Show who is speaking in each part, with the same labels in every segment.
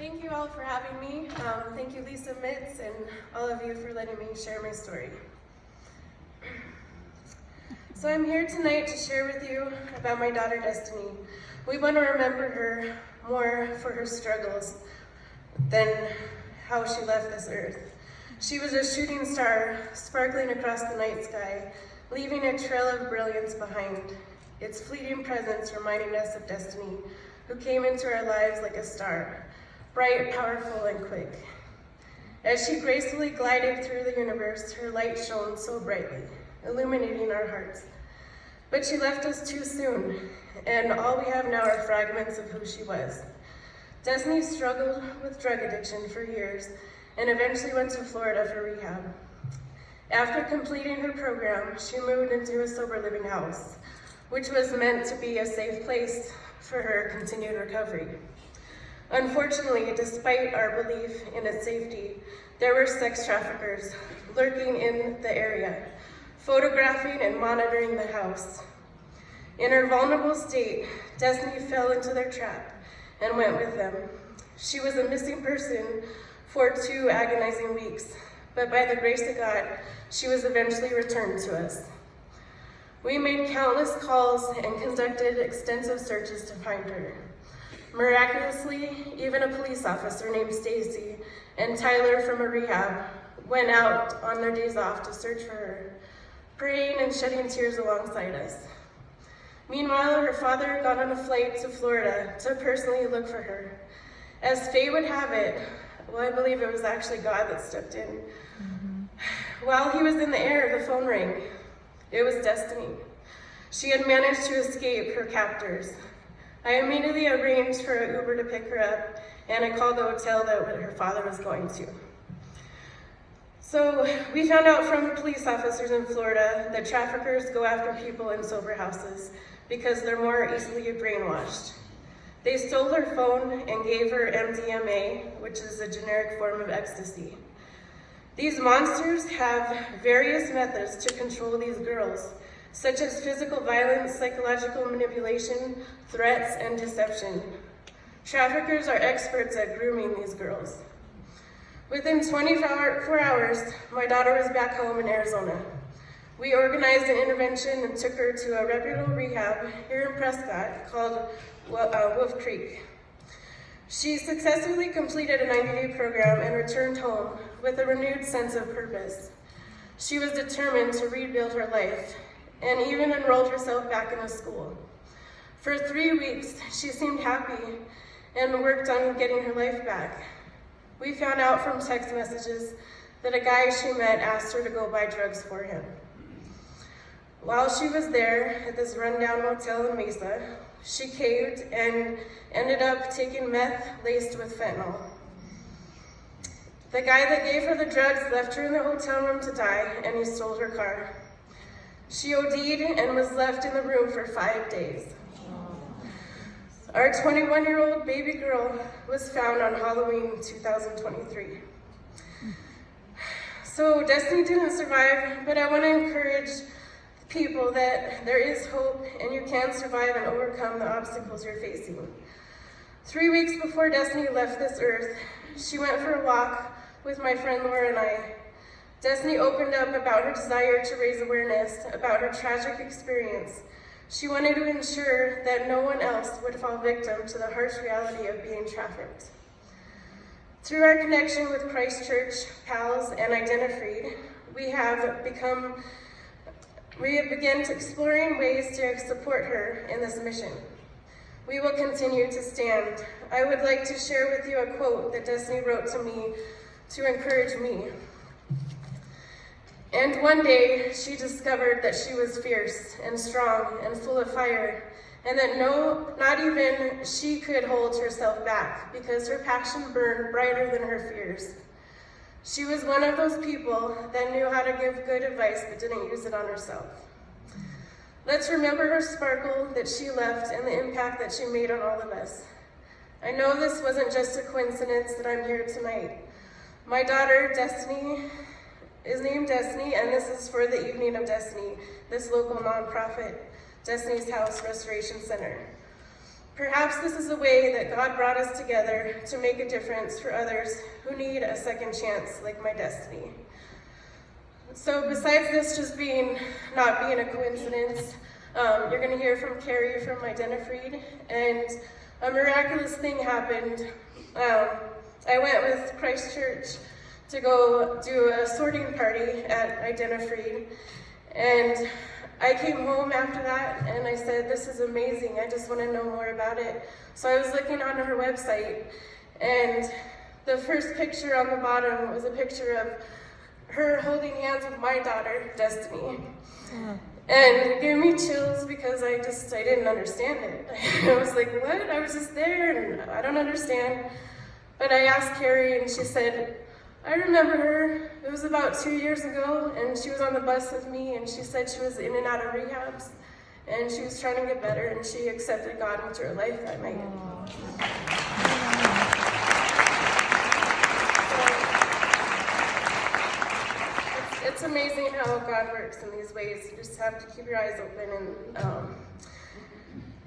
Speaker 1: Thank you all for having me. Thank you, Lisa Mitz, and all of you for letting me share my story. So I'm here tonight to share with you about my daughter, Destiny. We want to remember her more for her struggles than how she left this earth. She was a shooting star sparkling across the night sky, leaving a trail of brilliance behind, its fleeting presence reminding us of Destiny, who came into our lives like a star, bright, powerful, and quick. As she gracefully glided through the universe, her light shone so brightly, illuminating our hearts. But she left us too soon, and all we have now are fragments of who she was. Destiny struggled with drug addiction for years and eventually went to Florida for rehab. After completing her program, she moved into a sober living house, which was meant to be a safe place for her continued recovery. Unfortunately, despite our belief in its safety, there were sex traffickers lurking in the area, photographing and monitoring the house. In her vulnerable state, Destiny fell into their trap and went with them. She was a missing person for 2 agonizing weeks, but by the grace of God, she was eventually returned to us. We made countless calls and conducted extensive searches to find her. Miraculously, even a police officer named Stacy and Tyler from a rehab went out on their days off to search for her, praying and shedding tears alongside us. Meanwhile, her father got on a flight to Florida to personally look for her. As fate would have it, well, I believe it was actually God that stepped in. While he was in the air, the phone rang. It was Destiny. She had managed to escape her captors. I immediately arranged for an Uber to pick her up, and I called the hotel that her father was going to. So we found out from police officers in Florida that traffickers go after people in sober houses because they're more easily brainwashed. They stole her phone and gave her MDMA, which is a generic form of ecstasy. These monsters have various methods to control these girls, such as physical violence, psychological manipulation, threats, and deception. Traffickers are experts at grooming these girls. Within 24 hours, my daughter was back home in Arizona. We organized an intervention and took her to a reputable rehab here in Prescott called Wolf Creek. She successfully completed a 90-day program and returned home with a renewed sense of purpose. She was determined to rebuild her life and even enrolled herself back in a school. For 3 weeks, she seemed happy and worked on getting her life back. We found out from text messages that a guy she met asked her to go buy drugs for him. While she was there at this rundown motel in Mesa, she caved and ended up taking meth laced with fentanyl. The guy that gave her the drugs left her in the hotel room to die, and he stole her car. She OD'd and was left in the room for 5 days. Our 21-year-old baby girl was found on Halloween 2023. So Destiny didn't survive, but I want to encourage people that there is hope and you can survive and overcome the obstacles you're facing. 3 weeks before Destiny left this earth, she went for a walk with my friend Laura and I. Destiny opened up about her desire to raise awareness about her tragic experience. She wanted to ensure that no one else would fall victim to the harsh reality of being trafficked. Through our connection with Christ Church, PALS, and Identifreed, we have begun exploring ways to support her in this mission. We will continue to stand. I would like to share with you a quote that Destiny wrote to me to encourage me. And one day she discovered that she was fierce and strong and full of fire, and that not even she could hold herself back because her passion burned brighter than her fears. She was one of those people that knew how to give good advice but didn't use it on herself. Let's remember her sparkle that she left and the impact that she made on all of us. I know this wasn't just a coincidence that I'm here tonight. My daughter, Destiny, is named Destiny, and this is for the Evening of Destiny, this local nonprofit, Destiny's House Restoration Center. Perhaps this is a way that God brought us together to make a difference for others who need a second chance, like my Destiny. So besides this just not being a coincidence, you're going to hear from Carrie from Identifreed, and a miraculous thing happened. I went with Christ Church to go do a sorting party at Identifreed, and I came home after that and I said, this is amazing, I just want to know more about it. So I was looking on her website, and the first picture on the bottom was a picture of her holding hands with my daughter, Destiny. And it gave me chills because I didn't understand it. I was like, what? I was just there and I don't understand. But I asked Carrie and she said, I remember her. It was about 2 years ago, and she was on the bus with me, and she said she was in and out of rehabs, and she was trying to get better, and she accepted God into her life that night. So it's amazing how God works in these ways. You just have to keep your eyes open, and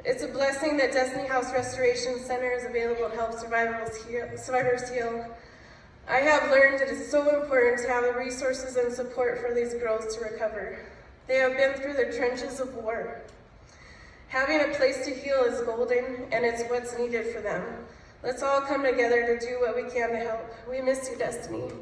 Speaker 1: it's a blessing that Destiny House Restoration Center is available to help survivors heal. I have learned it is so important to have the resources and support for these girls to recover. They have been through the trenches of war. Having a place to heal is golden, and it's what's needed for them. Let's all come together to do what we can to help. We miss you, Destiny.